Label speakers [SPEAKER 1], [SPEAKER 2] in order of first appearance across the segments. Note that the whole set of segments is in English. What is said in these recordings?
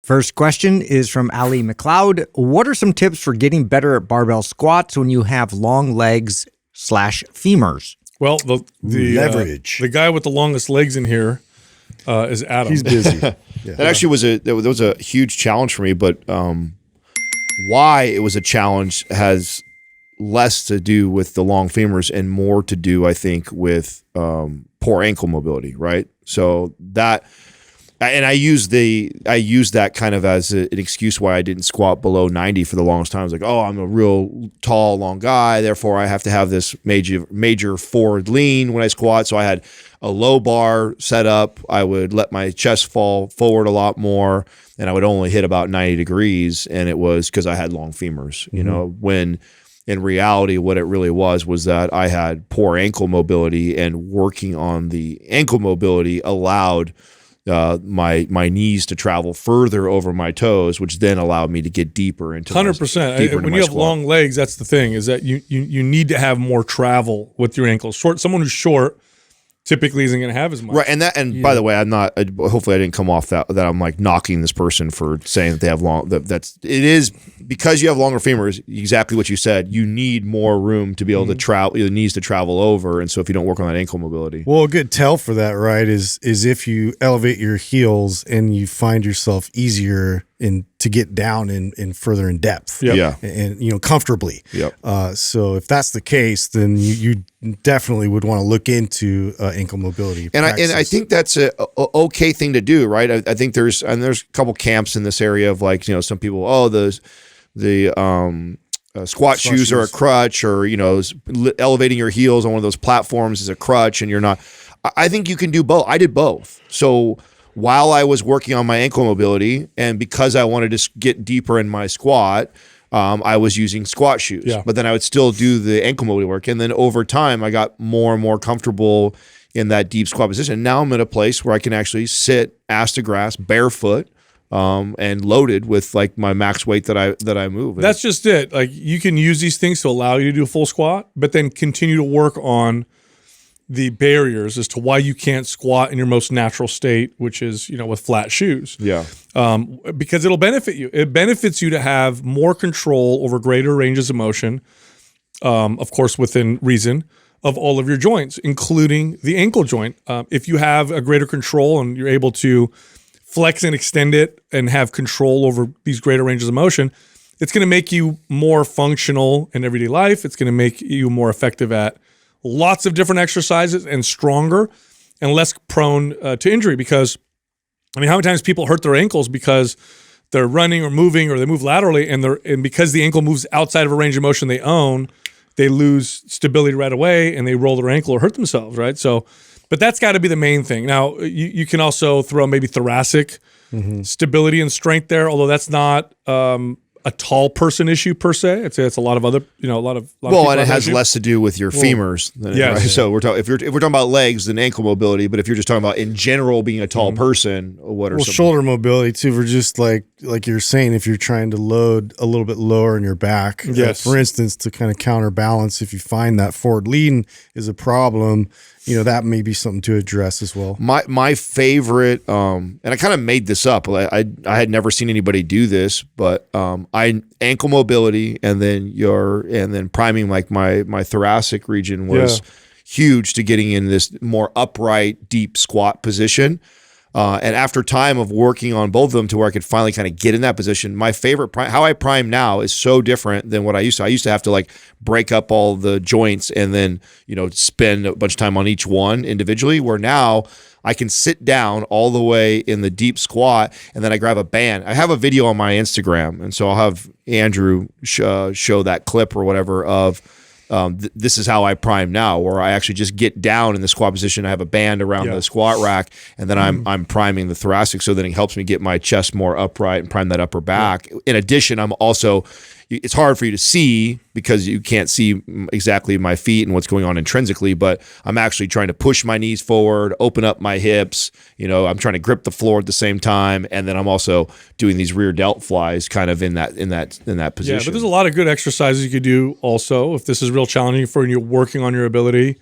[SPEAKER 1] First question is from Ali McLeod. What are some tips for getting better at barbell squats when you have long legs / femurs?
[SPEAKER 2] Well, the
[SPEAKER 3] leverage.
[SPEAKER 2] The guy with the longest legs in here is Adam.
[SPEAKER 3] He's busy.
[SPEAKER 4] That actually was a huge challenge for me, but why it was a challenge has less to do with the long femurs and more to do, I think, with poor ankle mobility, right? So that, and I use that kind of as an excuse why I didn't squat below 90 for the longest time. I was like, oh, I'm a real tall, long guy, therefore I have to have this major forward lean when I squat. So I had a low bar set up. I would let my chest fall forward a lot more, and I would only hit about 90 degrees, and it was because I had long femurs, you know, when in reality, what it really was that I had poor ankle mobility, and working on the ankle mobility allowed my knees to travel further over my toes, which then allowed me to get deeper into
[SPEAKER 2] 100%. When you have long legs, that's the thing, is that you need to have more travel with your ankles. Someone who's short typically isn't going to have as much.
[SPEAKER 4] Right, and by the way, I'm not. Hopefully, I didn't come off that I'm like knocking this person for saying that they have long. It is because you have longer femurs. Exactly what you said. You need more room to be able to travel. Your knees to travel over, and so if you don't work on that ankle mobility,
[SPEAKER 3] well, a good tell for that, right, is if you elevate your heels and you find yourself easier to get down in further in depth, and comfortably. So if that's the case, then you definitely would want to look into ankle mobility.
[SPEAKER 4] And I think that's a okay thing to do, right? I think there's a couple camps in this area of, like, some people, the squat shoes are a crutch, or elevating your heels on one of those platforms is a crutch, and you're not. I think you can do both. I did both. So while I was working on my ankle mobility, and because I wanted to get deeper in my squat, I was using squat shoes. But then I would still do the ankle mobility work. And then over time, I got more and more comfortable in that deep squat position. Now I'm at a place where I can actually sit ass to grass, barefoot, and loaded with, like, my max weight that I move.
[SPEAKER 2] That's just it. Like, you can use these things to allow you to do a full squat, but then continue to work on the barriers as to why you can't squat in your most natural state, which is, with flat shoes. Because it'll benefit you. It benefits you to have more control over greater ranges of motion, of course, within reason, of all of your joints, including the ankle joint. If you have a greater control and you're able to flex and extend it and have control over these greater ranges of motion, it's going to make you more functional in everyday life. It's going to make you more effective at lots of different exercises, and stronger and less prone to injury. Because, how many times people hurt their ankles because they're running or moving, or they move laterally, and because the ankle moves outside of a range of motion they own, they lose stability right away and they roll their ankle or hurt themselves, right? So, but that's got to be the main thing. Now, you can also throw maybe thoracic stability and strength there, although that's not a tall person issue per se. I'd say it's a lot of other, a lot of
[SPEAKER 4] well, and it has less to do with your femurs. Right? So we're talking, if we're talking about legs, then ankle mobility. But if you're just talking about in general being a tall person, what are some
[SPEAKER 3] shoulder mobility too? For just like you're saying, if you're trying to load a little bit lower in your back, for instance, to kind of counterbalance, if you find that forward lean is a problem, that may be something to address as well.
[SPEAKER 4] My favorite, and I kind of made this up. I had never seen anybody do this, but ankle mobility and then priming, like my thoracic region was huge to getting in this more upright, deep squat position. And after time of working on both of them to where I could finally kind of get in that position, my favorite how I prime now is so different than what I used to. I used to have to, like, break up all the joints and then, spend a bunch of time on each one individually, where now I can sit down all the way in the deep squat, and then I grab a band. I have a video on my Instagram, and so I'll have Andrew show that clip or whatever of this is how I prime now, where I actually just get down in the squat position. I have a band around the squat rack, and then I'm priming the thoracic, so that it helps me get my chest more upright and prime that upper back. In addition, I'm also, it's hard for you to see because you can't see exactly my feet and what's going on intrinsically, but I'm actually trying to push my knees forward, open up my hips. I'm trying to grip the floor at the same time, and then I'm also doing these rear delt flies kind of in that position.
[SPEAKER 2] Yeah, but there's a lot of good exercises you could do also if this is real challenging for you, and you're working on your ability.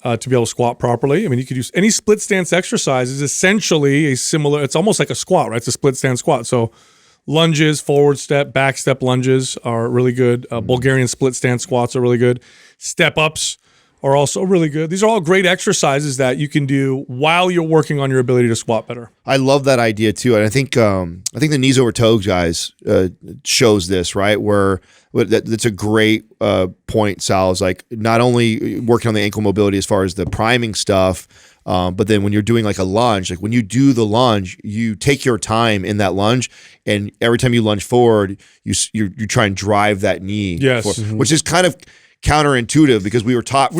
[SPEAKER 2] to be able to squat properly. I mean, you could use any split stance exercise is essentially it's almost like a squat, right? It's a split stance squat. So lunges, forward step, back step lunges are really good. Bulgarian split stance squats are really good. Step ups are also really good. These are all great exercises that you can do while you're working on your ability to squat better.
[SPEAKER 4] I love that idea too, and I think the knees over toes guys shows this, right? Where that's a great point, Sal. Is like not only working on the ankle mobility as far as the priming stuff, but then when you're doing like a lunge, like when you do the lunge, you take your time in that lunge, and every time you lunge forward, you try and drive that knee, forward, which is kind of counterintuitive because we were taught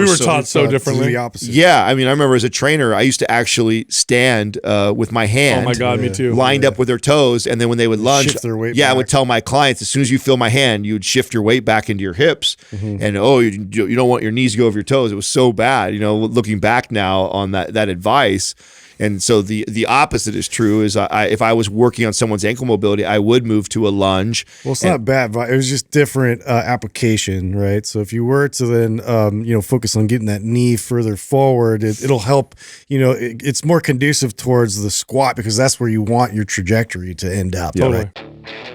[SPEAKER 2] so differently.
[SPEAKER 3] The opposite.
[SPEAKER 4] Yeah, I mean, I remember as a trainer, I used to actually stand with my hand.
[SPEAKER 2] Oh my God, me too.
[SPEAKER 4] Lined up with their toes, and then when they would lunge,
[SPEAKER 3] Shift their weight
[SPEAKER 4] I
[SPEAKER 3] back.
[SPEAKER 4] would tell my clients as soon as you feel my hand, you would shift your weight back into your hips, and you don't want your knees to go over your toes. It was so bad, looking back now on that advice. And so the opposite is true. Is if I was working on someone's ankle mobility, I would move to a lunge.
[SPEAKER 3] Well, it's not bad, but it was just different application, right? So if you were to then, focus on getting that knee further forward, it'll help. It's more conducive towards the squat because that's where you want your trajectory to end up.
[SPEAKER 2] Totally.
[SPEAKER 3] Right?